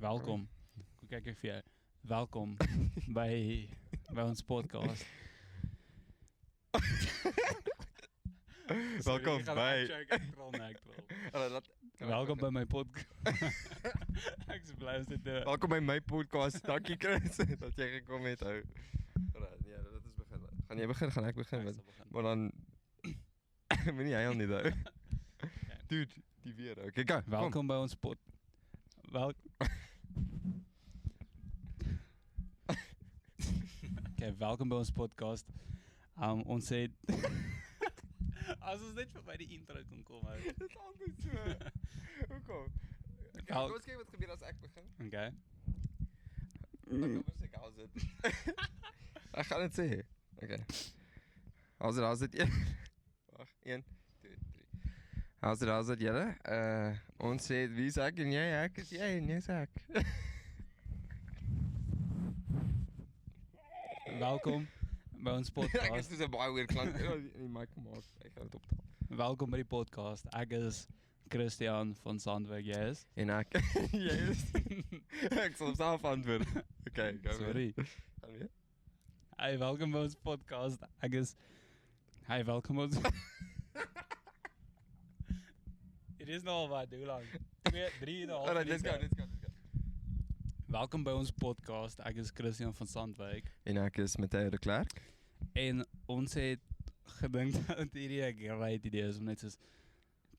Welkom. Hoe kyk ek vir jou? Welkom by ons podcast. Welkom by. Welkom by my podcast. Ek is bly as dit Welkom by my podcast. Dankie Chris dat jy gekom het. Ou. Nee, dit is begin. Gaan jy begin? Gaan ek begin? Maar dan moenie hy al nie daai. Dude, die weer. Okay, go. Welkom by ons pod. Welkom by ons podcast. Ons het as ons net vir my die intro kon kom hou. Dit is altyd so. Hoekom? Kom ons kyk wat gebeur as ek begin. Okay. Dan kom ons sê how's it. Ek gaan dit sê. Okay. How's it? Wag, 1 2 3. How's it julle? Ons sê wie is ek en jy? Ek is jy en jy is ek. Welkom by ons podcast. Ek is so baie weer klank in die mic maak. Ek gaan dit optel. Welkom by die podcast. Ek is Christian van Sandwyk, jy is? En ek jy is. Ek sal self antwoord. Okay, go. Sorry. Gaan weer. Hey, welkom by ons podcast. Ek is Hey, welkom by ons. It is nou wat hoe lank? 2, 3 en 'n half. Alright, let's go. Welkom by ons podcast. Ek is Christian van Sandwyk En ek is Matteo de Klerk. en ons het gedink dat hierdie 'n great idee is om net soos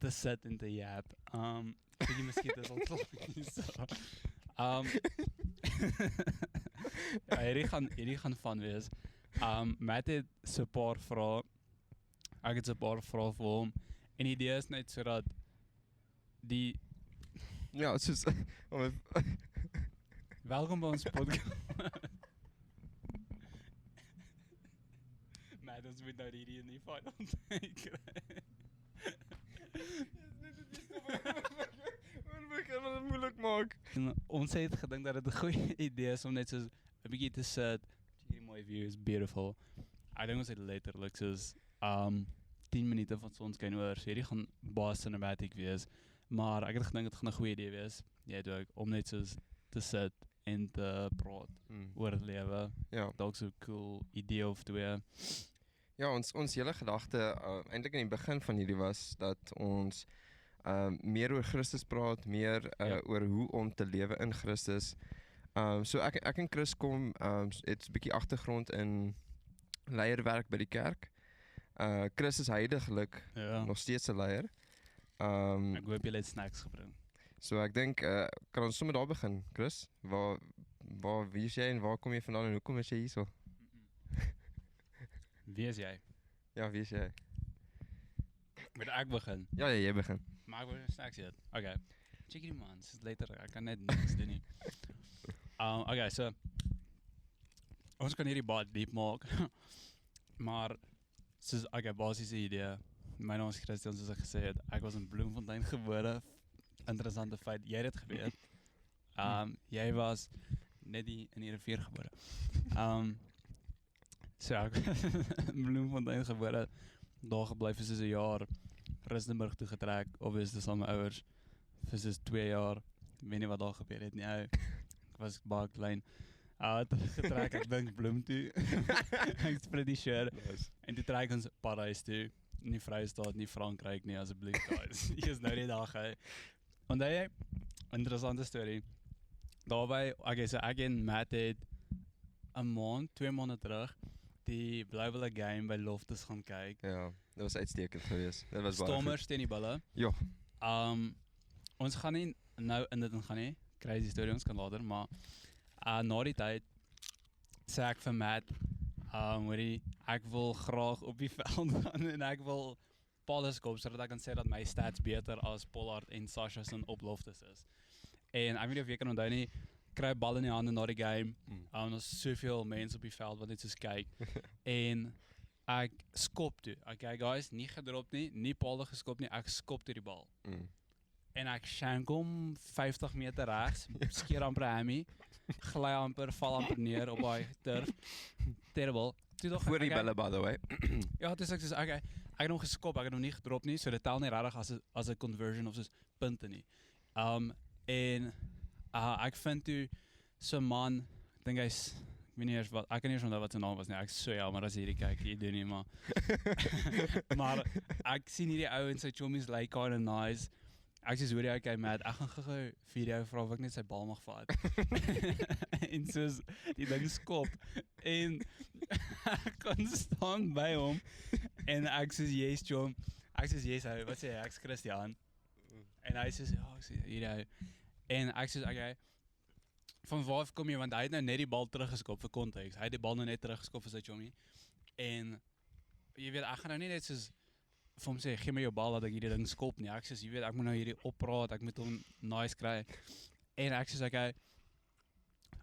te sit en te jap. Vir die muskiete is al klaar. Ja, hierdie gaan van wees. Matt het so 'n paar vrae. Ek het so 'n paar vrae vir hom. En die idee is net sodat die Ja, soos welkom by ons podcast. Matt, ons moet nou hierdie in die final kry. Ek kan dit moeilik maak. Ons het gedink dat dit 'n goeie idee is om net so 'n bietjie te sit. Hierdie mooi view is beautiful. Ek dink ons het letterlik soos 10 minute van sonskyn oor. So hierdie gaan baie cinematic wees. Maar ek het gedink dit gaan 'n goeie idee wees. Jy weet ook om net soos te sit en te praat oor die lewe. Ja. Dalk so 'n cool idee of twee. Ja, ons hele gedagte eintlik in die begin van hierdie was dat ons meer oor Christus praat, meer oor hoe om te lewe in Christus. So ek en Chris kom het 'n bietjie agtergrond in leierwerk by die kerk. Chris is heidaglik Ja. nog steeds 'n leier. Ek hoop jy het snacks gebring. So ek dink kan ons sommer daar begin, Chris? Wie is jy en waar kom jy vandaan en hoekom is jy hierso? Wie is jy? Ja, wie is jy? Moet ek begin? Ja, jy begin. Maar ek wil snacks eet. Okay. Check die man, dis later. Ek kan net niks doen nie. Okay, so ons kan hierdie baie diep maak. Maar soos basiese idee. My naam is Christian, soos ek gesê het. Ek was in Bloemfontein gebore. Interessante feit, jy het dit geweet. Jy was net in die rivier gebore. So ek in Bloemfontein gebore. Daar gebly vir soos 'n jaar. Rustenburg toe getrek, obviously saam met my ouers. Vir soos 2 jaar. Ek weet nie wat daar gebeur het nie. Ek was baie klein. Getrek, ek dink Bloem toe. Ek is pretty sure. Nice. En toe trek ons Parys toe. Nie Vrystaat, nie Frankryk nie, asseblief guys. Hier is nou die dag, hè. Onthou jy, interessante storie. Daarby, so ek en Matt het 2 maande terug die Blauwille game by Loftus gaan kyk. Ja, dit was uitstekend geweest. Dit was baie Stormers teen die Bulle. Ja. Ons gaan nie nou in dit gaan nie. Crazy story, ons kan later, maar na die tyd sê ek vir Matt, hoorie, ek wil graag op die veld gaan en ek wil Paulus koop sodat ek kan sê dat my stats beter as Pollard en Sasha se op Loftus is. En ek weet nie of jy kan onthou nie, kry bal in die hande na die game. Ons soveel mense op die veld wat net soos kyk. En ek skop toe. Okay guys, nie gedrop nie Paul geskop nie, ek skop toe die bal. En ek shank hom 50 meter regs, skeer amper hammy, gly amper, val amper neer op daai turf. Terrible. Voor die Bulle, by the way. Ja, dis ek sê ek het hom geskop, ek het hom nie gedrop nie, so dit tel nie regtig as 'n conversion of soos punte nie. En ek vind toe so 'n man, ek dink hy's ek weet nie eers wat, ek kan nie eens onthou wat sy naam was nie. Ek is so jammer as hierdie kyk, jy doen nie, maar maar ek sien hierdie ou en sy chommies lyk kinda nice. Ek sê hoorie, okay Matt, ek gaan gou-gou video vra of ek net sy bal mag vat. En soos die ding skop en ek kon staan by hom en ek sê yes chom. Ek sê yes ou, wat sê jy? Ek's Christian. En hy sê ja, ek sê hierdie ou. En ek sê okay. Van waar af kom jy, want hy het nou net die bal teruggeskop vir konteks. Hy het die bal nou net teruggeskop vir sy chommy. En jy weet, ek gaan nou nie net soos vir hom sê, gee my jou bal dat ek hierdie ding skop nie. Ek sê, jy weet, ek moet nou hierdie opraat, ek moet hom nice kry. En ek sê, okay,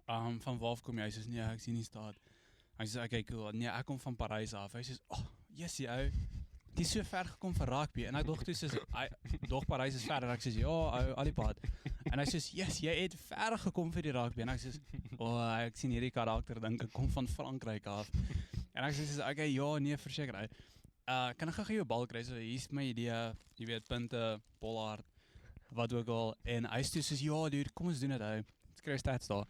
van waar af kom jy? Hy sê, nee, ek sien nie staat. Hy sê, okay, cool. Nee, ek kom van Parys af. Hy sê, oh, jessie ou, die is so ver gekom vir rugby. En ek dog toe, soos, dog Parys is ver. En ek sê, ja, ou, al die pad. En hy sê, yes, jy het ver gekom vir die rugby. En ek sê, oh, ek sien hierdie karakter, dink ek kom van Frankryk af. En ek sê, okay, ja, nee, verseker uit. Kan ek gou jou bal kry? So, hier is my idee, jy weet, punte, bollard, wat ook al. En hy sê soos, ja, dude, kom ons doen dit ou. Ek kry stats daar.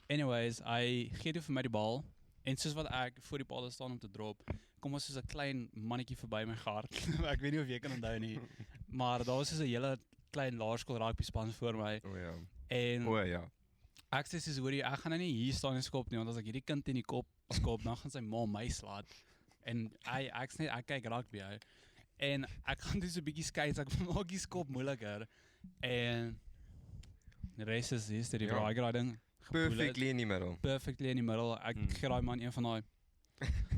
Anyways, hy gee toe vir my die bal. En soos wat ek voor die paal staan om te drop, kom ons soos 'n klein mannetjie verby my gehard. Ek weet nie of jy kan onthou nie. Maar daar was soos 'n hele klein laerskool rugby span voor my. O ja. En Ja. ek sê soos, hoorie, ek gaan nou nie hier staan en skop nie, want as ek hierdie kind in die kop skop, dan gaan sy ma my slaat. En ek kyk rugby hou. En ek gaan dus 'n bietjie skei, so ek maak die skop moeiliker. En die res is history, bro. Ek het daai ding Perfectly in die middel. Perfectly in die middel. Ek gee daai man een van daai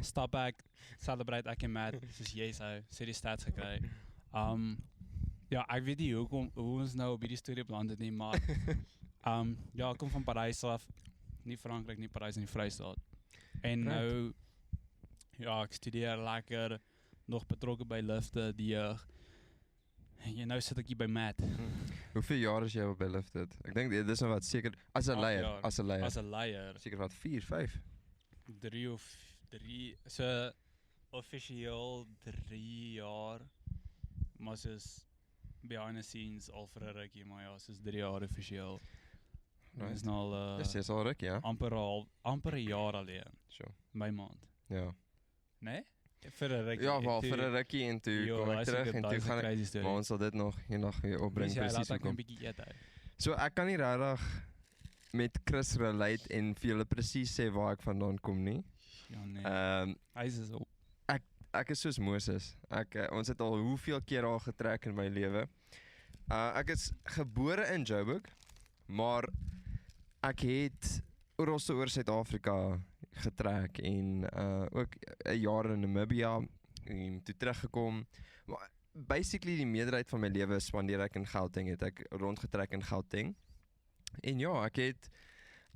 stap back, celebrate ek en Matt, soos yes ou, sê die stats gekry. Ja, ek weet nie hoe ons nou op hierdie storie beland het nie, maar ja, ek kom van Parys af. Nie Frankryk nie, Parys in die Vrystaat. En nou ja, ek studeer lekker, nog betrokke by Lifted, die jeug. En nou sit ek hier by Matt. Hoeveel jaar is jy op by Lifted? Ek dink dit is nou wat seker as 'n leier, as 'n leier. Seker wat 4, 5. 3 so offisieel 3 jaar. Maar soos behind the scenes al vir 'n rukkie, maar ja, soos 3 jaar offisieel. Dit is nou al Dis al ruk, ja. amper 'n jaar alleen. Sure. My maand. Ja. Nee? Vir 'n rukkie. Ja, wel vir 'n rukkie en toe kom ek terug en toe gaan ek, maar ons sal dit nog eendag weer opbring presies hoe kom. 'n bietjie eet uit. So ek kan nie regtig met Chris relate en vir julle presies sê waar ek vandaan kom nie. Ja nee. Hy is op. Ek is soos Moses. Ons het al hoeveel keer al getrek in my lewe. Ek is gebore in Joburg, maar ek het oor Suid-Afrika getrek en ook 'n jaar in Namibia en toe teruggekom. Maar basically die meerderheid van my lewe spandeer ek in Gauteng, het ek rondgetrek in Gauteng. En ja, ek het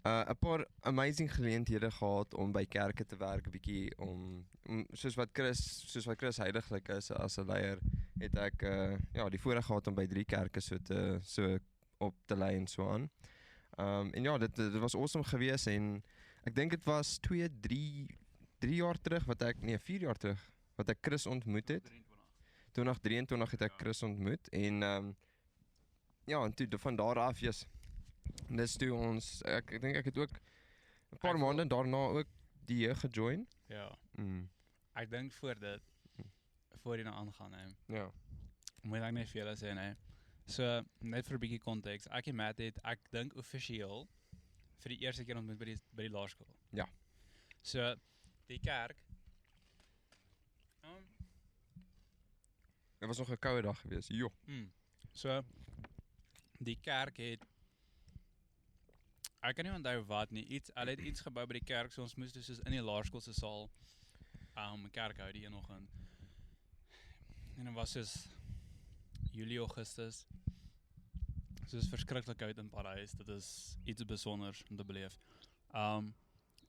'n paar amazing geleenthede gehad om by kerke te werk, 'n bietjie om soos wat Chris heiliglik is as 'n leier, het ek ja, die voorreg gehad om by 3 kerke so op te lei en so aan. En ja, dit was awesome geweest en ek dink dit was 3 jaar terug 4 jaar terug wat ek Chris ontmoet het. 2023 het ek Chris ontmoet en ja, en toe van daar af dis toe ons ek dink ek het ook 'n paar maande daarna ook die jeug gejoin. Ja. Ek dink voor jy nou aangaan hè. Ja. Moet ek net vir julle sê hè. So net vir 'n bietjie konteks. Ek en Matt het ek dink offisieel vir die eerste keer ontmoet by die laerskool. Ja. So die kerk Dit was nog 'n koue dag geweest. Jo. So die kerk het ek kan nie onthou wat nie. Hulle het iets gebou by die kerk, so ons moes dus in die laerskool se saal 'n kerk hou die enoggend. En dit was soos Julie, Augustus. Soos verskriklik koud in Parys. Dit is iets besonders om te beleef.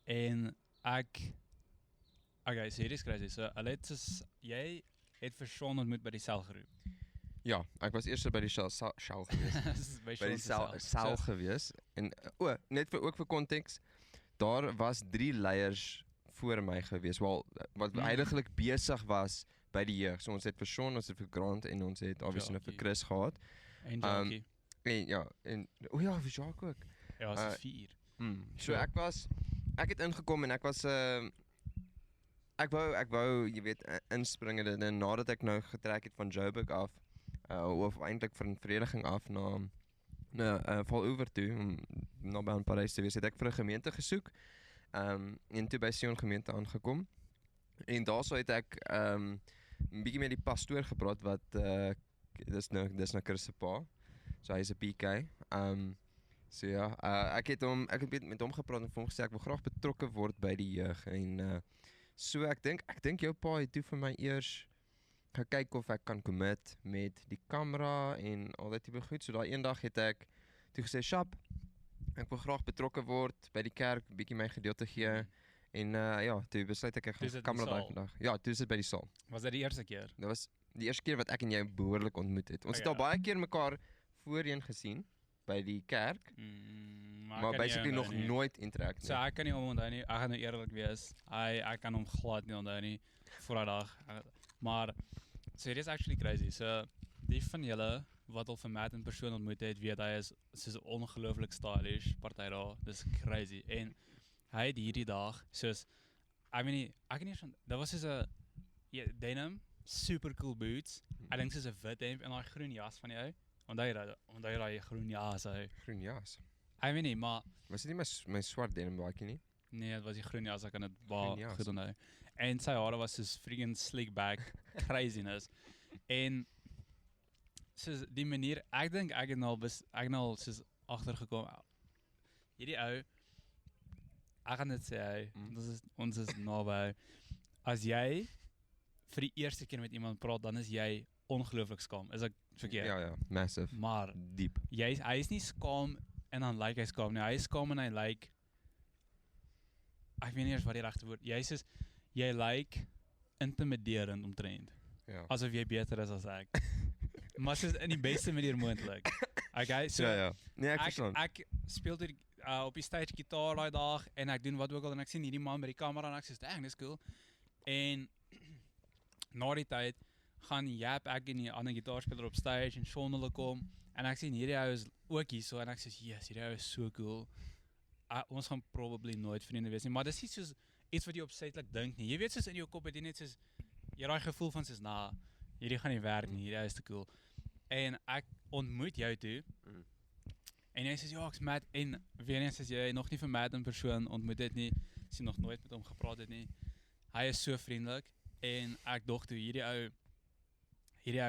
En okay, serieus crazy. So jy het vir Sean ontmoet by die selgroep. Ja, ek was eers by die Shell geweest. By die Shell geweest. En net ook vir konteks, daar was 3 leiers voor my geweest, wat heiliglik besig was by die jeug. So ons het vir Sean, ons het vir Grant en ons het obviously vir Chris gehad. En Jackie. En ja, en vir Jacques ook. Ja, dit is 4. So ek het ingekom en ek was ek wou jy weet inspring dit en nadat ek nou getrek het van Joburg af of eintlik van vereniging af na Vaaloever toe om naby aan Parys te wees, het ek vir 'n gemeente gesoek en toe by Sion gemeente aangekom en daarso het ek 'n bietjie met die pastoor gepraat wat dis nou Chris se pa, so hy's 'n PK. So ja, ek het met hom gepraat en vir hom gesê ek wil graag betrokke word by die jeug en so ek dink jou pa het toe vir my eers gekyk of ek kan commit met die kamera en al dat tipe goed. So daai eendag het ek toe gesê, "Shap, ek wil graag betrokke word by die kerk, bietjie my gedeelte gee." En ja, toe besluit ek gaan kamera daai vandag. Ja, toe is dit by die saal. Was dit die eerste keer? Dit was die eerste keer wat ek en jy behoorlik ontmoet het. Ons het al baie keer mekaar voorheen gesien by die kerk, maar basically nog nooit interact nie. So ek kan nie hom onthou nie. Ek gaan nou eerlik wees. Ek kan hom glad nie onthou nie voor daai dag. Maar so it is actually crazy. So die van julle wat al vir Matt in persoon ontmoet het, weet hy is soos ongelooflik stylish party daar. Dis crazy. En hy het hierdie dag soos ek weet nie van daar was soos 'n denim, super cool boots. Ek dink soos 'n wit hemp en daai groen jas van jou. Onthou jy daai groen jas hy. Groen jas. Ek weet nie, maar was dit nie my swart denim baadjie nie? Nee, dit was die groen jas, ek kan dit baie goed onthou. En sy hare was soos freaking slick back, craziness. En soos die manier, ek dink ek het nou soos agtergekom. Hierdie ou, ek gaan dit sê, ons is naby. As jy vir die eerste keer met iemand praat, dan is jy ongelooflik skaam. Is ek verkeerd? Ja, massive. Maar diep. Hy is nie skaam en dan hy skaam nie. Hy is skaam en hy ek weet nie eens wat die regte woord. Jy intimiderend omtrent. Ja. Asof jy beter is as ek. Maar soos in die beste manier moontlik. Okay, so ja. Nee, ek verstaan. Ek speel toe op die stage gitaar daai dag en ek doen wat ook al en ek sien hierdie man by die kamera en ek sê, "Dang, dis cool." En na die tyd gaan ek en die ander gitaarspeler op stage en Sean hulle kom en ek sien hierdie ou is ook hier so en ek sê, "Yes, hierdie ou is so cool." Ons gaan probably nooit vriende wees nie, maar dis nie soos iets wat jy opsetlik dink nie. Jy weet soos in jou kop het jy net soos jy daai gevoel van soos hierdie gaan nie werk nie, hierdie is te cool. En ek ontmoet jou toe. En jy sê ja, ek's Matt en weer eens as jy nog nie vir Matt in persoon ontmoet het nie, sien nog nooit met hom gepraat het nie. Hy is so vriendelik en ek dog toe hierdie ou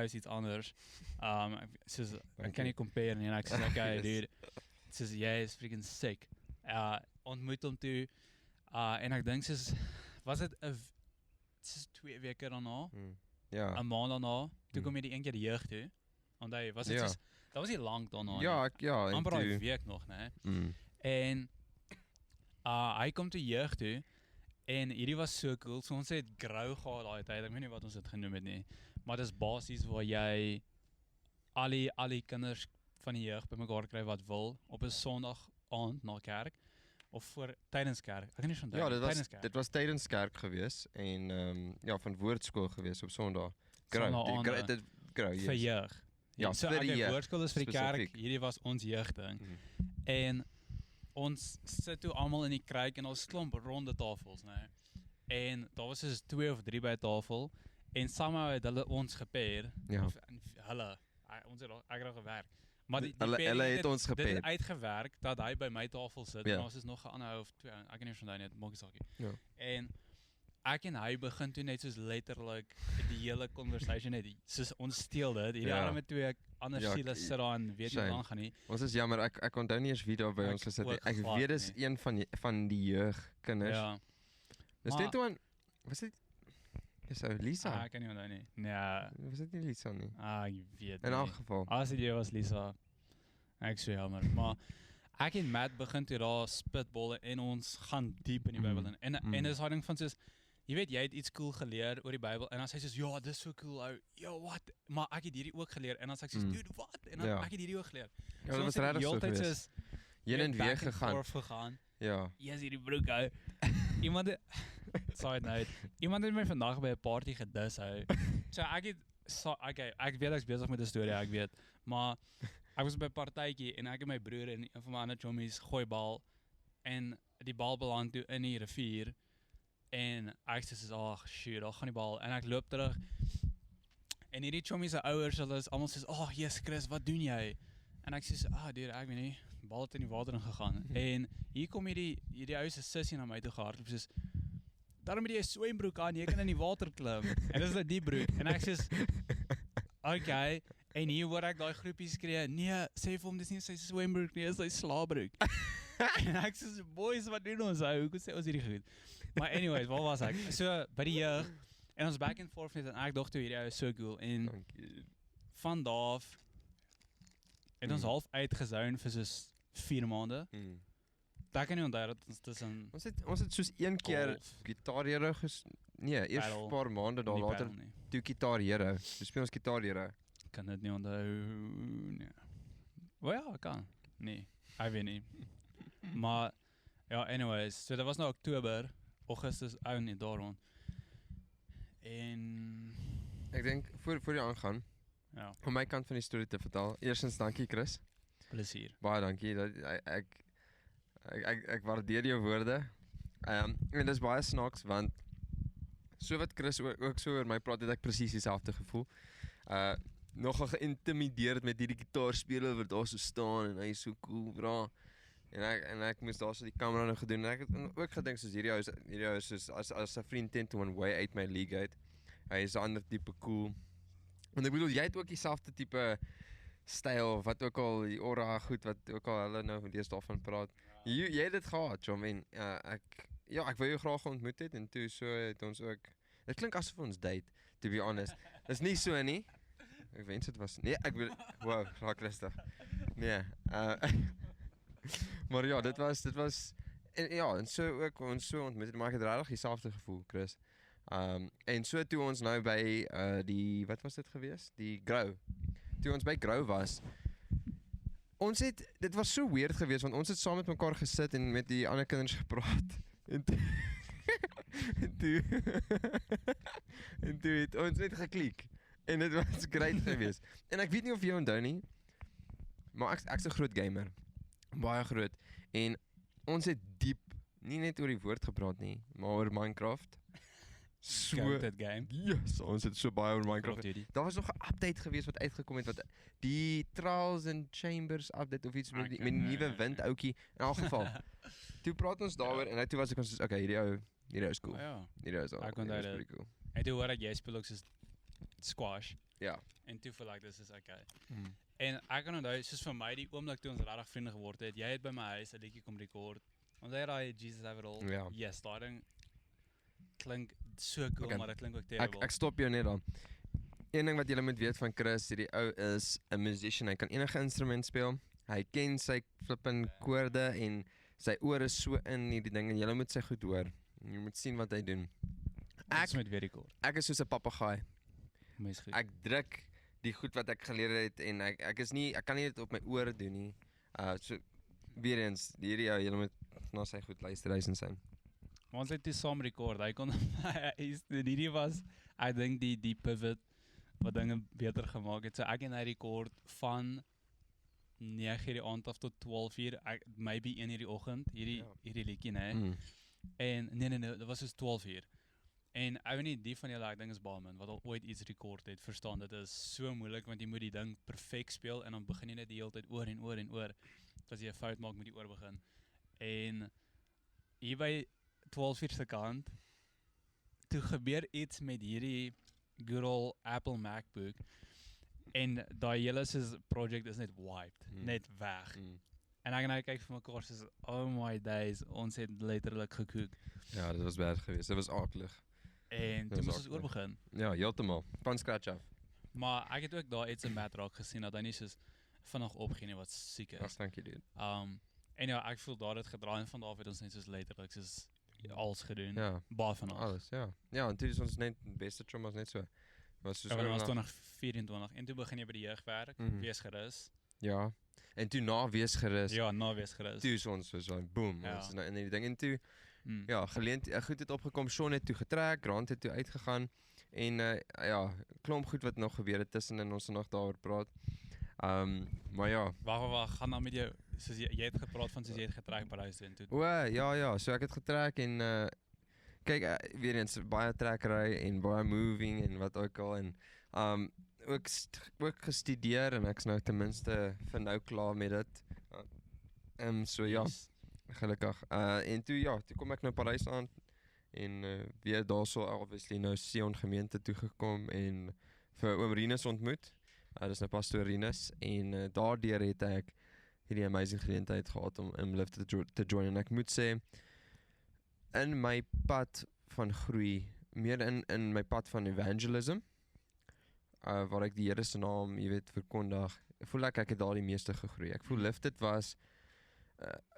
is iets anders. Soos ek kan nie compare nie en ek sê okay, dude. Soos jy is freaking sick. Ontmoet hom toe en ek dink soos was dit 2 weke daarna. Ja. 'n maand daarna, toe kom jy die een keer die jeug toe. Want hy was dit soos dat was nie lank daarna. Ja, amper 'n week nog, né? En hy kom toe jeug toe en hierdie was so cool. So ons het Grow gehad daai tyd. Ek weet nie wat ons dit genoem het nie. Maar dis basies waar jy al die kinders van die jeug bymekaar kry wat wil op 'n Sondag aand na kerk of tydens kerk. Ek kan nie onthou dit was tydens kerk gewees en van woordskool gewees op Sondag. Vir jeug. Ja, so vir die jeug. Woordskool is vir die kerk. Hierdie was ons jeugding. En ons sit toe almal in die kruik en ons klomp ronde tafels, né? En daar was soos 2 of 3 by 'n tafel en somehow het hulle ons gepair. Ja. Of ons het ek het gewerk. Maar hulle het ons gepair. Dit het uitgewerk dat hy by my tafel sit en ons is nog 'n ander ou of 2. Ek kan nie onthou nie, maak nie saak nie. Ja. En ek en hy begin toe net soos letterlik die hele conversation net soos ons steel dit. Hierdie arme 2 ander siele sit daar en weet nie wat aangaan nie. Ons is jammer, ek onthou nie eens wie daar by ons gesit het. Ek weet dis een van die jeugkinders. Ja. Dis dit toe was dit Dis Lisa. Ek kan nie onthou nie. Nee. Was dit nie Lisa nie? Ek weet nie. In elk geval. As dit was Lisa. Ek sê jammer, maar ek en Matt begin toe daar spitballe en ons gaan diep in die Bybel in. En dis daai ding van soos jy weet jy het iets cool geleer oor die Bybel en dan sê hy soos ja, dis so cool ou. Ja, wat? Maar ek het hierdie ook geleer en dan sê ek soos dude, wat? En dan ek het hierdie ook geleer. Ja, dit was regtig so gewees. Heen en weer gegaan. Ja. Yes, hierdie broek ou. Iemand het my vandag by 'n party gedis hou. So ek weet ek's besig met 'n storie, ek weet. Maar Ek was by 'n partytjie en ek en my broer en een van my ander chommies gooi bal en die bal beland toe in die rivier en ek sê ag shoot, daar gaan die bal en ek loop terug en hierdie chommies se ouers, hulle is almal sê yes Chris, wat doen jy? En ek sê dude, ek weet nie, die bal het in die water ingegaan en hier kom hierdie ou se sussie na my toe gehardloop soos daarom het jy 'n swembroek aan, jy kan in die water klim. En dis nou die broek en ek sê okay. En hier hoor ek daai groepie skree, nee, sê vir hom dis nie sy swembroek nie, dis sy slaapbroek. En ek sê, boys, wat doen ons ou? Hoekom sê ons hierdie goed? Maar anyways, waar was ek? So, by die jeug, en ons back and forth net, en ek dog toe hierdie ou is so cool, en van daar af, het ons half uitgezone vir soos 4 maande. Daar kan nie onthou dat ons tussen Ons het soos een keer gitaarhero nee, eers 'n paar maande daar later toe gitaarhero. Toe speel ons gitaarhero. Kan dit nie onthou nee. Wel ja, kan. Nee, ek weet nie. Maar ja, anyways, so dit was nou Oktober, Augustus, ou nie daar rond. En ek dink voor jy aangaan, ja, om my kant van die storie te vertel. Eerstens dankie Chris. Plesier. Baie dankie. Dat ek waardeer jou woorde. En dis baie snaaks want so wat Chris ook so oor my praat, het ek presies dieselfde gevoel. Nogal geïntimideerd met hierdie gitaarspeler wat daar so staan en hy is so cool, bra. En ek moes daar so die kamera nou gedoen en ek het ook gedink soos hierdie ou is soos as 'n vriend 10 to 1 way uit my league uit. Hy is 'n ander tipe cool. Want ek bedoel jy het ook dieselfde tipe styl wat ook al die aura goed wat ook al hulle nou deesdae daarvan praat. Jy het dit gehad, Jom, en ek wou jou graag ontmoet het en toe so het ons ook. Dit klink asof ons date, to be honest. Dis nie so nie. Ek wens dit was. Nee, ek wil wow, raak rustig. Nee. Maar ja, dit was en so ook ons so ontmoet, maar ek het regtig dieselfde gevoel, Chris. En so toe ons nou by die wat was dit gewees? Die Grow. Toe ons by Grow was. Dit was so weird geweest want ons het saam met mekaar gesit en met die ander kinders gepraat. En toe het ons net geklik. En dit was great geweest. En ek weet nie of jy onthou nie, maar ek's 'n groot gamer. Baie groot. En ons het diep, nie net oor die woord gepraat nie, maar oor Minecraft. So that game. Yes, ons het so baie oor Minecraft. Daar was nog 'n update geweest wat uitgekom het wat die Trials and Chambers update of iets met die nuwe wind ouetjie in elk geval. Toe praat ons daaroor en toe was ek ons soos okay, hierdie is cool. Hierdie is pretty cool. En toe hoor ek jy speel ook soos squash. Ja. En toe voel ek dis is okay. En ek kan onthou soos vir my die oomblik toe ons regtig vriende geword het. Jy het by my huis 'n liedjie kom rekord. Want hy raai Jesus have it all. Ja. Yes, daai ding klink so cool, maar dit klink ook terrible. Ek stop jou net dan. Een ding wat julle moet weet van Chris, hierdie ou is 'n musician. Hy kan enige instrument speel. Hy ken sy flippin koorde en sy oor is so in hierdie ding en julle moet sy goed hoor. Jy moet sien wat hy doen. Ek is soos 'n papegaai. Ek druk die goed wat ek geleer het en ek kan nie dit op my ore doen nie. So weer eens, hierdie ou, julle moet na sy goed luister, hy is insane. Maar ons het dit saam rekord. Hy kon hierdie was ek dink die pivot wat dinge beter gemaak het. So ek en hy rekord van 9:00 die aand af tot 12:00, maybe 1:00 die oggend, hierdie liedjie, né? En nee, dit was soos 12:00. En ek weet nie, die van julle, ek dink is baie min, wat al ooit iets rekord het, verstaan, dit is so moeilik, want jy moet die ding perfect speel, en dan begin jy net die hele tyd oor en oor en oor, as jy 'n fout maak, moet jy oor begin. En hier by 12:00 se kant, toe gebeur iets met hierdie good old Apple MacBook, en daai hele soos project is net wiped, net weg. En ek kyk vir mekaar soos, oh my days, ons het letterlik gekook. Ja, dit was berg geweest, dit was akelig. En toe moes ons oorbegin. Ja, heeltemal, van scratch af. Maar ek het ook daar iets in Matt Rock gesien, dat hy nie soos vinnig opgee nie, wat siek is. Ach, dankie dude. En ja, ek voel daar het gedraai, en van daar het ons net soos letterlik soos alles gedoen. Ja. Baie van alles, ja. Ja, en toe is ons net, beste trom was net so. Was soos ja, was 2024, en toe begin jy by die jeugwerk, wees gerus. Ja, en toe na wees gerus. Ja, na wees gerus. Toe is ons so, boom, ons is nou in die ding, en toe, ja, goed het opgekom, Sean het toe getrek, Grant het toe uitgegaan, en ja, klomp goed wat nog gebeur het tussen en ons nog daaroor praat. Maar ja. Wag, gaan dan met jou, soos jy het gepraat van soos jy het getrek Parys toe en toe. Ja, so ek het getrek en kyk, weer eens baie trekkery en baie moving en wat ook al en ook gestudeer en ek's nou ten minste vir nou klaar met dit. So ja, Yes. gelukkig. En toe kom ek nou Parys aan en weer daarso obviously nou Sion gemeente toe gekom en vir oom Rinus ontmoet. Dis nou pastoor Rinus en daardeur het ek hierdie amazing geleentheid gehad om in Lift te join en ek moet sê in my pad van groei, meer in my pad van evangelism, waar ek die Here se naam, jy weet, verkondig, voel ek het daar die meeste gegroei. Ek voel Lifted was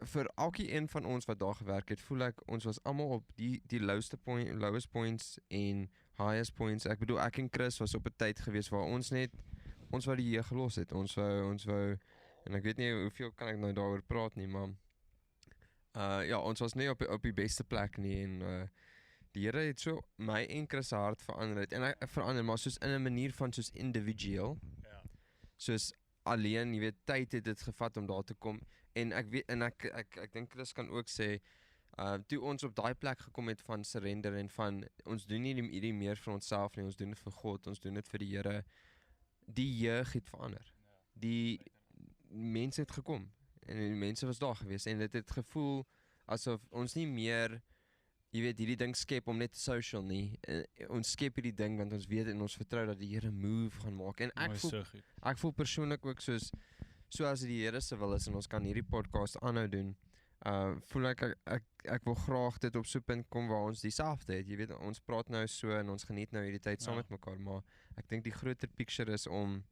vir elkeen van ons wat daar gewerk het, voel ek ons was almal op die lowest points en highest points. Ek bedoel ek en Chris was op 'n tyd gewees waar ons wou die Here gelos het. Ons wou en ek weet nie hoeveel kan ek nou daaroor praat nie, maar ons was nie op die beste plek nie en die Here het so my en Chris se hart verander het. En hy verander maar soos in 'n manier van soos individueel. Ja. Soos alleen, jy weet, tyd het dit gevat om daar te kom en ek weet en ek dink Chris kan ook sê toe ons op daai plek gekom het van surrender en van ons doen nie hierdie meer vir onsself nie, ons doen dit vir God, ons doen dit vir die Here. Die jeug het verander. Die mense het gekom en die mense was daar gewees en dit het gevoel asof ons nie meer, jy weet, hierdie ding skep om net social nie. Ons skep hierdie ding want ons weet en ons vertrou dat die Here move gaan maak. En ek voel persoonlik ook soos as die Here se wil is en ons kan hierdie podcast aanhou doen. Voel ek wil graag dit op so 'n punt kom waar ons dieselfde het. Jy weet, ons praat nou so en ons geniet nou hierdie tyd saam met mekaar, maar ek dink die groter picture is om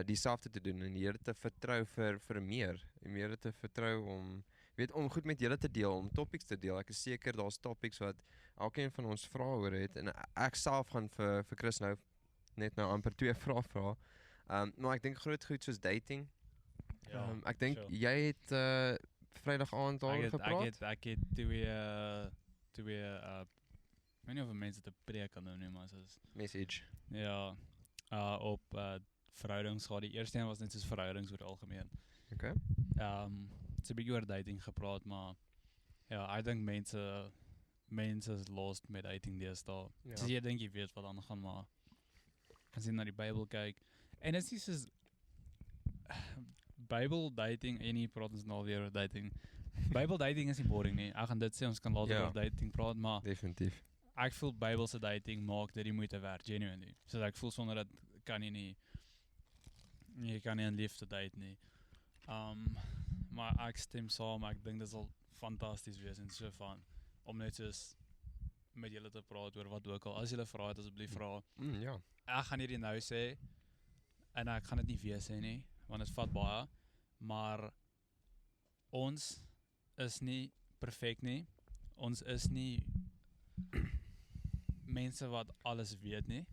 dieselfde te doen en die Here te vertrou vir meer te vertrou om goed met julle te deel, om topics te deel. Ek is seker daar's topics wat elkeen van ons vra oor het en ek self gaan vir Chris nou net nou amper 2 vrae vra. Maar ek dink groot goed soos dating. Ek dink jy het Vrydag aand daaroor gepraat. Ek het twee ek weet nie of mense te preek kan doen nie, maar soos message. Ja, op verhoudings gehad. Die eerste een was net soos verhoudings oor die algemeen. Okay. It's 'n bietjie oor dating gepraat, maar ja, ek dink mense is lost met dating deesdae. Ja. So jy dink jy weet wat aangaan, maar as jy na die Bybel kyk, en dit is nie soos Bybel dating en nie praat ons nou weer oor dating. Bybel dating is nie boring nie. Ek gaan dit sê, ons kan later oor dating praat, maar definitief. Ek voel Bybelse dating maak dit die moeite werd, genuinely. So ek voel sonder dit kan jy kan nie in liefde date nie. Maar ek stem saam, ek dink dit sal fantasties wees en so van om net soos met julle te praat oor wat ook al. As julle vra het, asseblief vra. Ja. Ek gaan hierdie nou sê en ek gaan dit nie weer sê nie, want dit vat baie, maar ons is nie perfek nie. Ons is nie mense wat alles weet nie.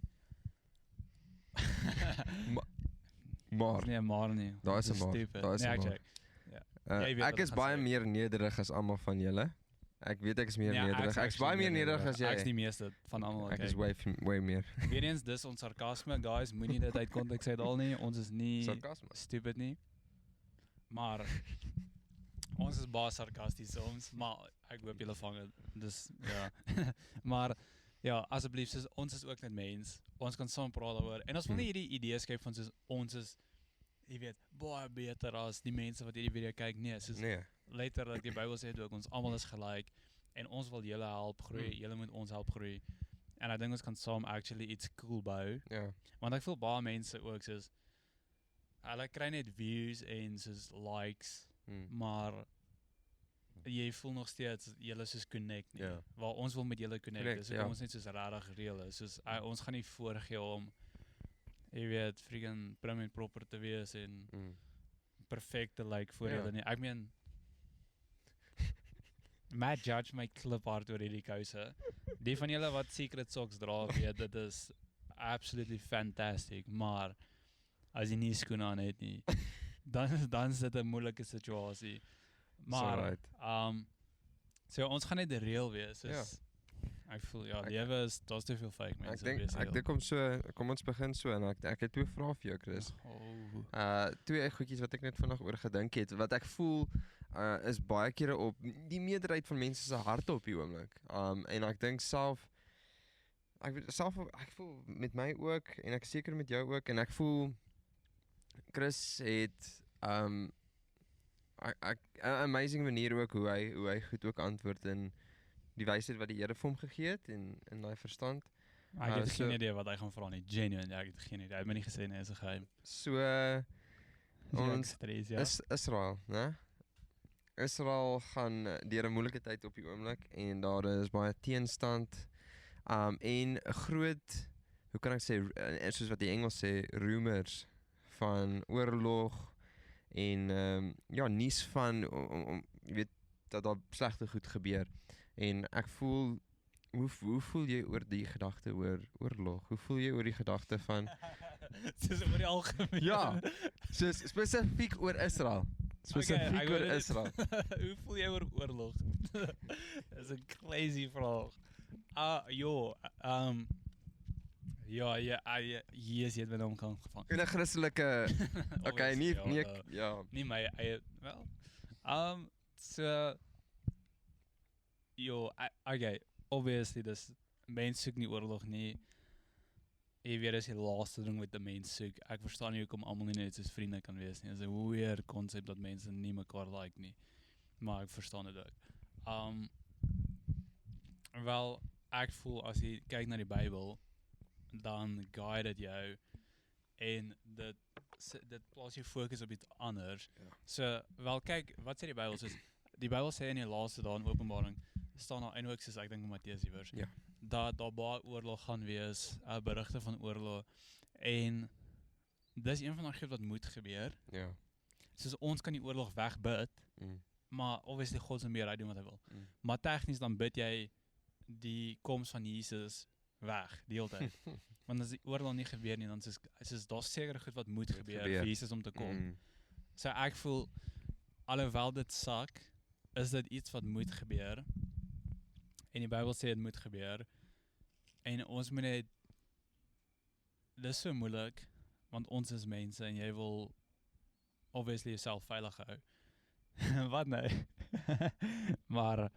Maar nee, maar nie. Daar is 'n maar. Daar is 'n maar. Ek is baie meer nederig as almal van julle. Ek weet ek is meer nederig. Ek is baie meer nederig as jy. Ek is die meeste van almal. Ek is way meer. Weer eens, dis ons sarkasme, guys. Moenie dit uit konteks uithaal nie. Ons is nie sarkasme stupid nie. Maar ons is baie sarkasties soms, maar ek hoop julle vang dit. Dus ja. Maar ja, asseblief, ons is ook net mens. Ons kan saam praat daaroor. En ons wil nie hierdie idee skep van soos ons is, jy weet, baie beter as die mense wat hierdie video kyk. Nee, soos letterlik die Bybel sê ook ons almal is gelyk en ons wil julle help groei. Julle moet ons help groei. En ek dink ons kan saam actually iets cool bou. Ja. Want ek voel baie mense ook soos hulle kry net views en soos likes, maar jy voel nog steeds julle soos connect nie. Ja. Waar ons wil met julle connect. So ons net soos regtig reël is. Soos ons gaan nie voorgee om jy weet freaking prim en proper te wees en perfek te lyk vir julle nie. Ek meen Matt judge my klip hard oor hierdie kouse. Die van julle wat secret socks dra, weet dit is absolutely fantastic, maar as jy nie skoene aan het nie, dan is dit 'n moeilike situasie. Maar so ons gaan net reël wees. Ek voel ja, lewe is daar's te veel fake mense. Ek dink kom ons begin so en ek het 2 vrae vir jou, Chris. Oh. 2 goedjies wat ek net vandag oor gedink het, wat ek voel is baie kere op die meerderheid van mense se harte op die oomblik. En ek dink ek voel met my ook en ek seker met jou ook en ek voel Chris het 'n amazing manier ook hoe hy goed ook antwoord in die wysheid wat die Here vir hom gegee het en in daai verstand. Ek het geen idee wat hy gaan vra nie. Genuine, ek het geen idee. Hy het my nie gesê nie, is 'n geheim. So ons is Israel, né? Israel gaan deur 'n moeilike tyd op die oomblik en daar is baie teenstand en 'n groot, hoe kan ek sê, soos wat die Engels sê, rumors van oorlog en nuus van jy weet dat daar slegte goed gebeur. En ek voel hoe voel jy oor die gedagte oor oorlog? Hoe voel jy oor die gedagte van soos oor die algemeen? Ja, soos spesifiek oor Israel. Spesifiek oor Israel. Hoe voel jy oor oorlog? Dis 'n crazy vraag. Yes, jy het my naam gevang. In 'n Christelike okay, nie nie my eie wel. Okay, obviously dis mense soek nie oorlog nie. Jy weet, dis die laaste ding wat die mens soek. Ek verstaan nie hoekom almal nie net soos vriende kan wees nie. Dis 'n weird konsep dat mense nie mekaar like nie. Maar ek verstaan dit ook. Wel, ek voel as jy kyk na die Bybel, dan guide dit jou en dit plaas jou fokus op iets anders. Ja. So, wel kyk, wat sê die Bybel? Soos, die Bybel sê in die laaste dae in Openbaring, staan daar eintlik soos ek dink in Matteus die vers, Ja. dat daar baie oorlog gaan wees, berigte van oorlog, en dis een van daai goed wat moet gebeur. Ja. Soos ons kan die oorlog wegbid, maar obviously God se meer hy doen wat hy wil. Maar tegnies dan bid jy die koms van Jesus weg die hele tyd. Want as die oorlog nie gebeur nie, dan is daar seker goed wat moet gebeur vir Jesus om te kom. So ek voel alhoewel dit sak, is dit iets wat moet gebeur. En die Bybel sê dit moet gebeur. En ons moet net dis so moeilik want ons is mense en jy wil obviously jouself veilig hou. Wat nou? Maar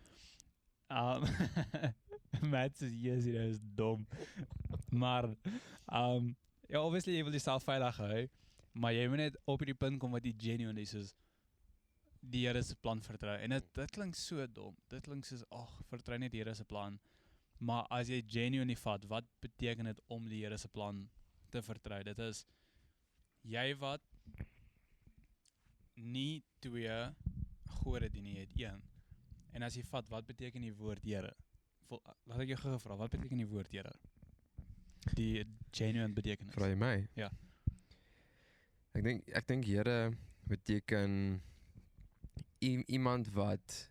Matt is is dom. Maar ja, obviously jy wil jouself veilig hou, maar jy moet net op die punt kom wat die genuine is, soos die Here se plan vertrou. En dit klink so dom. Dit klink soos vertrou net die Here se plan. Maar as jy genuine vat, wat beteken dit om die Here se plan te vertrou? Dit is jy wat nie 2 gode dien nie, jy het 1. En as jy vat, wat beteken die woord Here? Laat ek jou gou vra, wat beteken die woord Here? Die genuine betekenis. Vra jy my? Ja. Ek dink Here beteken iemand wat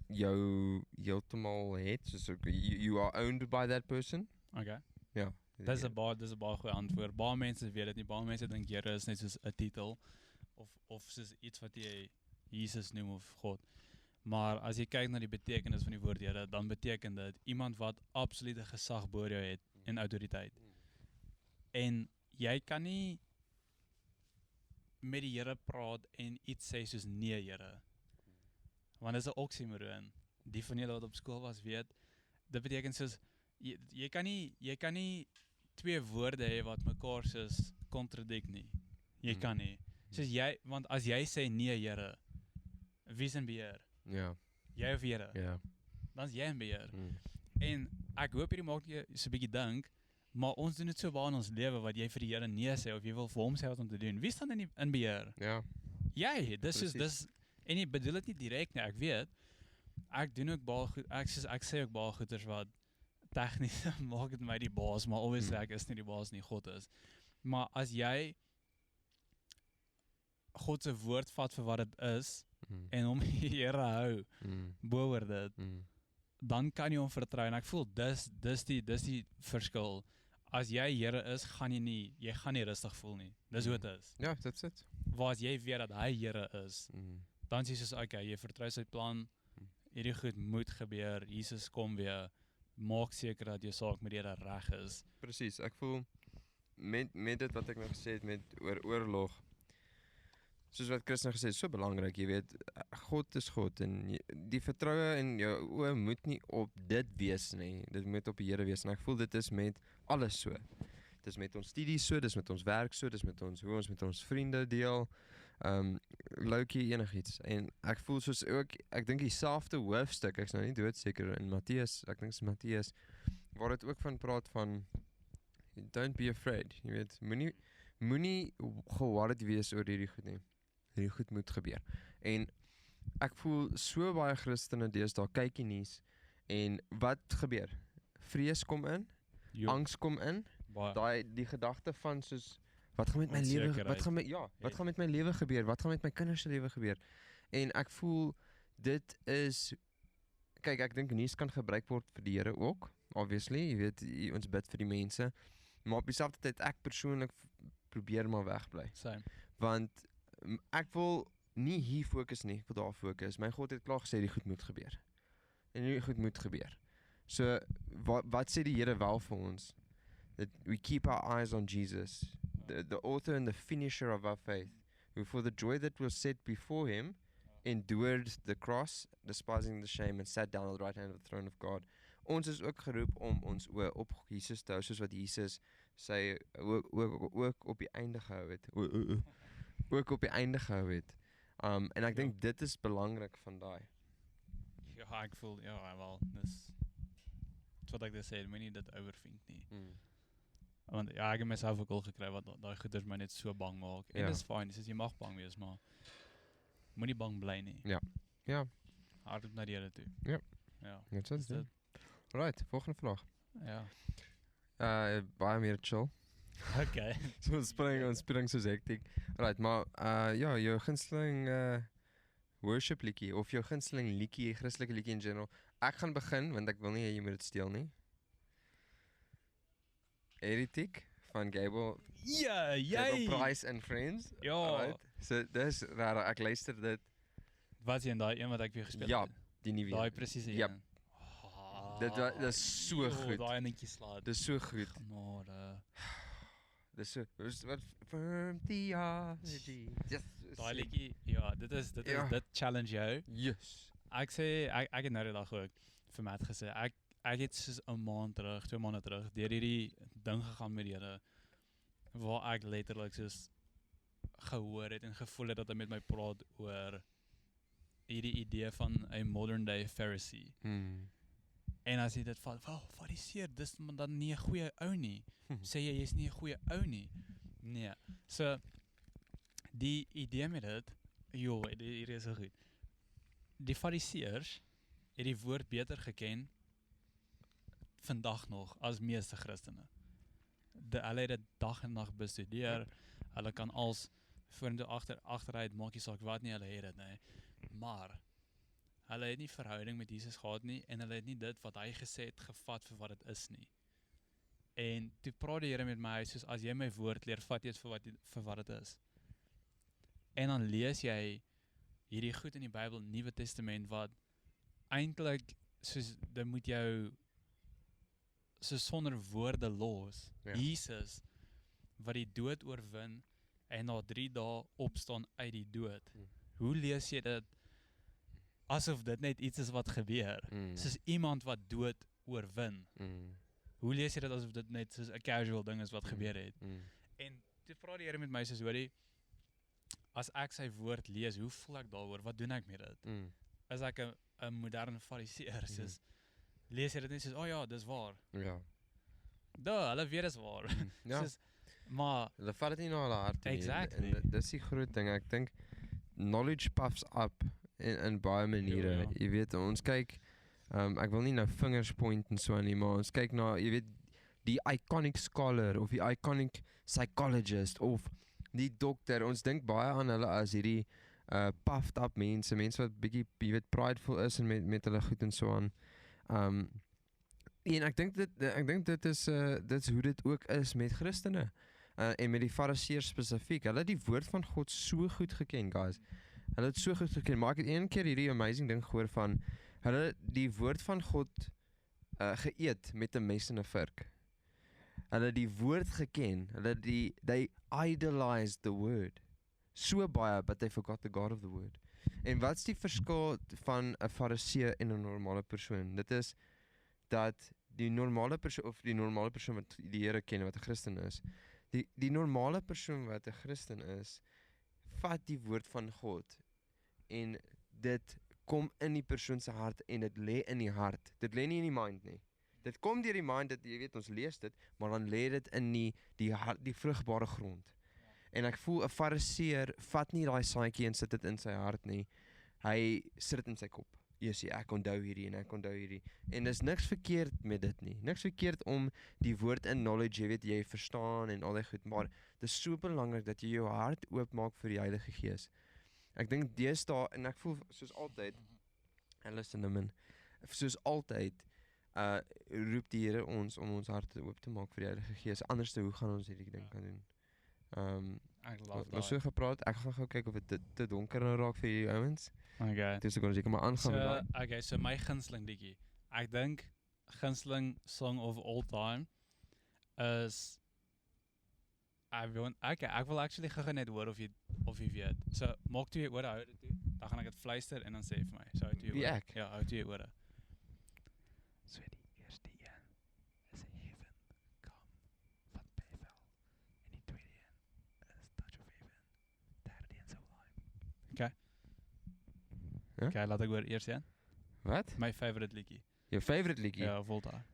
jou heeltemal het, soos you are owned by that person. Okay. Ja. Dis 'n baie goeie antwoord. Baie mense weet dit nie. Baie mense dink Here is net soos 'n titel of soos iets wat jy Jesus noem of God. Maar as jy kyk na die betekenis van die woord Here, dan beteken dit iemand wat absolute gesag bo jou het en autoriteit. En jy kan nie met die Here praat en iets sê soos nee Here. Want dit is 'n oxymoron. Die van julle wat op skool was weet, dit beteken soos jy kan nie 2 woorde hê wat mekaar soos kontradik nie. Jy kan nie. Soos want as jy sê nee Here, wie is in beheer? Ja. Jy of Here? Ja. Dan is jy in beheer. En ek hoop hierdie maak jy so 'n bietjie dink, maar ons doen dit so baie in ons lewe wat jy vir die Here nee sê of jy wil vir hom sê wat om te doen. Wie staan in beheer? Ja. Jy, dis en jy bedoel dit nie direk nie, ek weet. Ek doen ook baie goed. Ek sê ook baie goeders wat tegnies maak dit my die baas, maar obviously ek is nie die baas nie, God is. Maar as jy God se woord vat vir wat dit is en hom die Here hou bo oor dit, dan kan jy hom vertrou en ek voel dis die verskil. As jy Here is, jy gaan nie rustig voel nie. Dis hoe dit is. Ja, that's it. Waar as jy weet dat hy Here is, dan sê jy soos okay, jy vertrou sy plan. Hierdie goed moet gebeur. Jesus kom weer. maak seker dat jou saak met die Here reg is. Presies, ek voel met dit wat ek nou gesê het met oor oorlog, soos wat Chris nou gesê het, so belangrik, jy weet, God is God en die vertroue in jou oë moet nie op dit wees nie, dit moet op die Here wees en ek voel dit is met alles so. Dit is met ons studies so, dit is met ons werk so, dit is met ons hoe ons met ons vriende deel, loukie enigiets. En ek voel soos ook, ek dink dieselfde hoofstuk, ek is nou nie doodseker in Matteus, ek dink dit is Matteus, waar dit ook van praat van don't be afraid, jy weet, moenie geworried wees oor hierdie goed nie. Hierdie goed moet gebeur. En ek voel so baie Christene deesdae kyk die nuus en wat gebeur? Vrees kom in, angs kom in, die gedagte van soos wat gaan met my lewe, wat gaan met my lewe gebeur? Wat gaan met my kinders se lewe gebeur? En ek voel dit is kyk, ek dink nuus kan gebruik word vir die Here ook, obviously, jy weet, ons bid vir die mense, maar op dieselfde tyd ek persoonlik probeer maar wegbly. Same. Want ek wil nie hier fokus nie, ek wil daar fokus. My God het klaar gesê die goed moet gebeur. En die goed moet gebeur. So wat sê die Here wel vir ons? That we keep our eyes on Jesus, the author and the finisher of our faith, who for the joy that was set before him endured the cross, despising the shame, and sat down at the right hand of the throne of God. Ons is ook geroep om ons oë op Jesus te hou, soos wat Jesus sy ook op die einde gehou het. Ook op die einde gehou het. En ek dink dit is belangrik van daai. Ja, ek voel, ja, wel, dis wat ek sê, moenie dit overthink nie. Want ja, ek het myself ook al gekry wat daai goeders my net so bang maak. En dis fyn, dis jy mag bang wees, maar moenie bang bly nie. Ja. Hardop na die Here toe. Ja. Dit is dit. Right, volgende vraag. Ja. Baie meer chill. Okay. So ons spring soos hektiek. Right, maar ja, jou gunsteling worship liedjie of jou gunsteling liedjie, Christelike liedjie in general. Ek gaan begin want ek wil nie jy moet dit steel nie. Heretic van Gable. Ja, Gable Price and Friends. Ja. Right. So dis raar, ek luister dit. Wat is daai een wat ek weer gespeel het? Ja, die nuwe. Daai presiese een. Ja. Dit is so goed. Daai netjie slaat. Dis so goed. Genade. Dis so wat firm theology. Yes. Daai liedjie, ja, dit is dit challenge jou. Yes. Ek sê ek het nou die dag ook vir Matt gesê. Ek het soos 'n maand terug, 2 maande terug deur hierdie ding gegaan met die Here waar ek letterlik soos gehoor het en gevoel het dat hy met my praat oor hierdie idee van 'n modern day Pharisee. En as jy dit vat, fariseer, dis dan nie 'n goeie ou nie. Sê jy's nie 'n goeie ou nie. Nee. So die idee met dit, hier is so goed. Die fariseërs het die woord beter geken vandag nog as meeste Christene. Hulle het dit dag en nag bestudeer. Hulle kan als vorentoe agteruit maak nie saak wat nie, hulle het dit nie. Maar hulle het nie verhouding met Jesus gehad nie en hulle het nie dit wat hy gesê het gevat vir wat dit is nie. En toe praat die Here met my soos as jy my woord leer, vat jy dit vir wat dit is. En dan lees jy hierdie goed in die Bybel, Nuwe Testament wat eintlik soos dit moet jou so sonder woorde los. Ja. Jesus wat die dood oorwin en na 3 dae opstaan uit die dood. Hoe lees jy dit asof dit net iets is wat gebeur? Soos iemand wat dood oorwin. Hoe lees jy dit asof dit net soos 'n casual ding is wat gebeur het? En toe vra die Here met my soos, hoorie, as ek sy woord lees, hoe voel ek daaroor? Wat doen ek met dit? Is ek 'n moderne fariseer? Soos lees jy dit net soos, ja, dis waar. Ja. Hulle weet dis waar. Ja. Soos, maar Hulle vat dit nie na hulle hart nie. Exactly. En dis die groot ding. Ek dink knowledge puffs up in baie maniere. Ja. Jy weet, ons kyk ek wil nie nou fingers point en so nie, maar ons kyk na, jy weet, die iconic scholar of die iconic psychologist of die dokter. Ons dink baie aan hulle as hierdie puffed up mense wat bietjie, jy weet, prideful is en met hulle goed en so aan. En ek dink dit is hoe dit ook is met Christene. En met die Fariseërs spesifiek. Hulle het die woord van God so goed geken, guys. Hulle het so goed geken. Maar ek het een keer hierdie amazing ding gehoor van hulle die woord van God geëet met 'n mes en 'n vurk. Hulle het die woord geken. They idolized the word. So baie, but they forgot the God of the word. En wat's die verskil van 'n Fariseë en 'n normale persoon? Dit is dat die normale persoon wat die Here ken, wat 'n Christen is, die normale persoon wat 'n Christen is, vat die woord van God en dit kom in die persoon se hart en dit lê in die hart. Dit lê nie in die mind nie. Dit kom deur die mind, dat jy weet ons lees dit, maar dan lê dit in die vrugbare grond. En ek voel 'n Fariseer vat nie daai saadjie en sit dit in sy hart nie. Hy sit dit in sy kop. Jessie, ek onthou hierdie en ek onthou hierdie. En dis niks verkeerd met dit nie. Niks verkeerd om die woord in knowledge, jy weet, jy verstaan en al die goed, maar dit is so belangrik dat jy jou hart oopmaak vir die Heilige Gees. Ek dink deesdae, en ek voel soos altyd, en listen in, soos altyd, roep die Here ons om ons harte oop te maak vir die Heilige Gees. Anders hoe gaan ons hierdie ding kan doen? Ek love Ons so gepraat, ek gaan gou kyk of dit te donker nou raak vir hierdie ouens. Okay. Dis ek kon seker maar aangaan met daai. Okay, so my gunsteling liedjie. Ek dink gunsteling song of all time is ek wil actually gou net hoor of jy weet. So maak 2 ore hou dit toe. Dan gaan ek dit fluister en dan sê vir my. So hou 2 ore. Wie ek? Ja, hou 2 ore. So die eerste een is Heaven Come van Bevel. En die tweede een is Touch of Heaven. Derde een Soul Line. Okay. Huh? Okay, laat ek hoor eers een. Wat? My favorite liedjie. Jou favorite liedjie? Ja, Volta.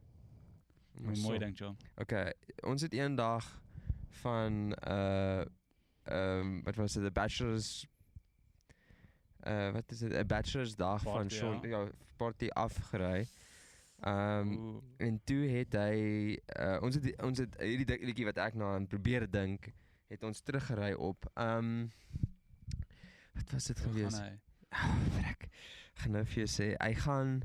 Maar Mooi so. ding, John. Okay, ons het een dag van wat was dit? 'n bachelor's wat is dit? 'n bachelor's dag van Party, Sean, ja, party afgery. Oeh. En toe het hy ons het hierdie liedjie wat ek nou aan probeer dink, het ons teruggery op wat was dit Hoe gewees? gaan hy? Frek. Ek gaan nou vir jou sê, hy gaan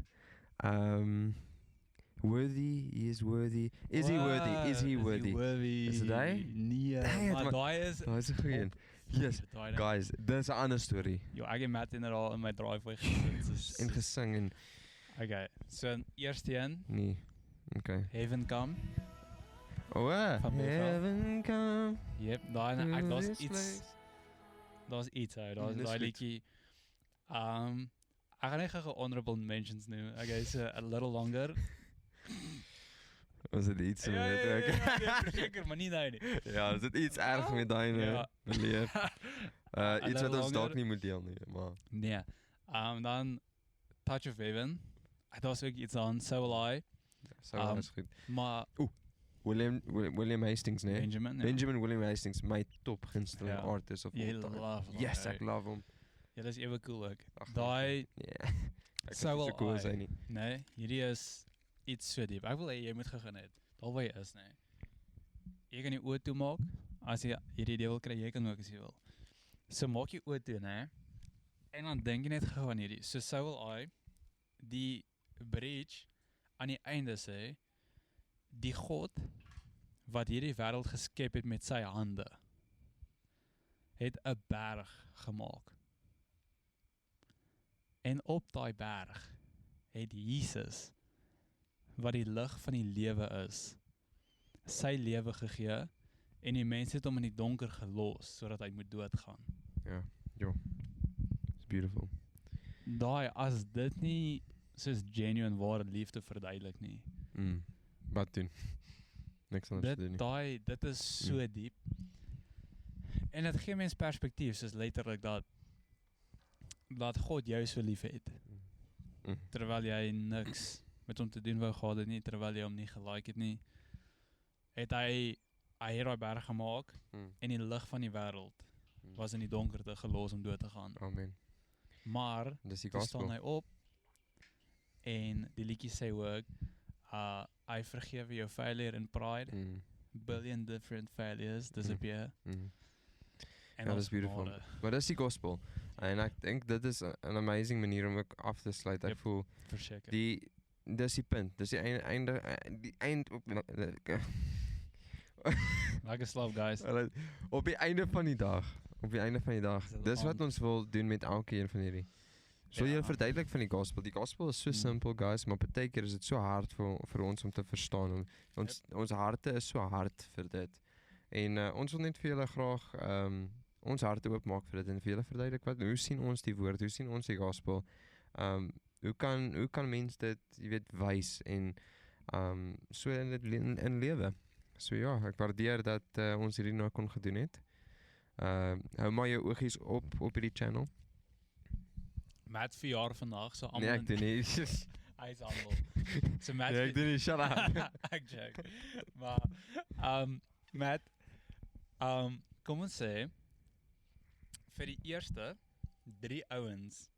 worthy, he is worthy. Is he worthy? Is he worthy? Is dit hy? Nee, Dang it, maar man. daai is Daai is 'n goeie een. Yes, daai ding. guys, dis 'n ander storie. Yo, ek het Matt inderdaad in my driveway gesit. En gesing en Okay, so eerste een, nee. Okay. Heaven Come. Oh, Van Bevel. heaven come. Yep, daai en ek to daar's this iets place. daar's iets uit. Daar's Dis daai goed. liedjie. Ek gaan net gou honorable mentions noem. Okay, so a little longer. Was dit iets met dit ook? Ja, verseker, maar nie nou nie. Ja, is dit iets erg met daai nou? Ja. Meneer. Iets wat little ons dalk longer. nie moet deel nie, maar Nee. Dan Touch of Heaven. Daar's ook iets aan So Will I. sou is goed. Maar William Hastings, nee. Benjamin. Ja. Benjamin William Hastings, my top gunsteling Ja. artist of Jy all time. love hom, Yes, hey. ek love hom. Ja, dis ewe cool ook. Ag, Daai Ja. Ek Sou is nie Will so cool I. as hy nie. nee, hierdie is iets so diep. Ek wil hê jy moet gegaan het. Daar waar jy is, nee. Jy kan die oë toe maak. As jy hierdie idee wil kry, jy kan ook as jy wil. So maak jy oë toe, nee. En dan dink jy net gou aan hierdie. So Will I die bridge aan die einde sê die God wat hierdie wêreld geskep het met sy hande het 'n berg gemaak. En op daai berg het Jesus wat die lig van die lewe is, sy lewe gegee en die mense het hom in die donker gelos sodat hy moet doodgaan. Ja, jo. It's beautiful. Daai as dit nie soos genuine ware liefde verduidelik nie. Wat doen? Niks anders te doen nie. Dit is so diep. En dit gee mens perspektief, soos letterlik dat God jou so lief het. Terwyl jy niks met hom te doen wou gehad het nie, terwyl jy hom nie gelike het nie, het hy daai berg gemaak en die lig van die wêreld was in die donkerte gelos om dood te gaan. Amen. Maar Dis die toe staan gospel. hy op en die liedjie sê ook I forgive your failure and pride. Billion different failures disappear. En Ja, dat is beautiful. genade. Maar dis die gospel. En ek dink dit is 'n amazing manier om ook af te sluit. Ek Yep. voel Verseker. dis die punt. Dis die eind Lekker slaap, guys. op die einde van die dag. Op die einde van die dag. Is dit Dis wat aand? ons wil doen met elke een van hierdie. Sal jy Ja. verduidelik van die gospel? Die gospel is so simpel, guys, maar partykeer is dit so hard vir ons om te verstaan. Ons harte is so hard vir dit. En ons wil net vir julle graag ons harte oopmaak vir dit en vir julle verduidelik hoe sien ons die woord, hoe sien ons die gospel? Hoe kan mens dit, jy weet, wys en so in dit in lewe. So ja, ek waardeer dat ons hierdie nou kon gedoen het. Hou maar jou oogies op hierdie channel. Matt verjaar vandag, so Nee, almal ek doen nie. hy is handel. So Matt Nee, ek doen nie, shut up. ek joke. Maar Matt, kom ons sê vir die eerste 3 ouens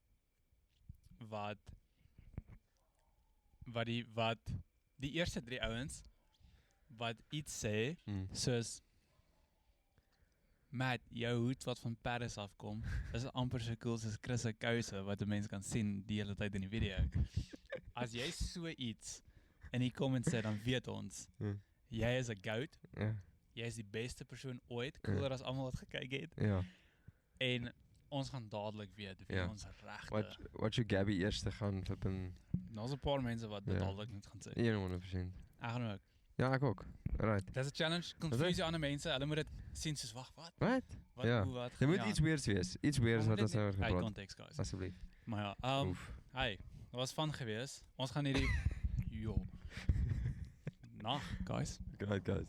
wat die eerste 3 ouens wat iets sê soos Matt, jou hoed wat van Paris afkom, is amper so cool soos Chris se kouse wat 'n mens kan sien die hele tyd in die video. As jy so iets in die comments sê, dan weet ons, jy is 'n goat, Ja. jy is die beste persoon ooit, cooler as almal wat gekyk het, Ja. en ons gaan dadelik weet wie Ja. ons regte. Wat jou Gabby eerste gaan flippen. Daar's 'n paar mense wat dit Ja. dadelik net gaan sê. 100%. Ek gaan ook. Ja, ek ook. Right. Dis 'n challenge, confuse ander mense, hulle moet dit sien soos wag, wat? Wat? Wat Ja. hoe wat? Er moet Ja. iets weirds wees. Iets weirds wat ons nou Uit gepraat. context, guys. Asseblief. Maar ja, Oef. hey, dit was fun geweest. Ons gaan hierdie jo. Nag, guys. Good night, guys.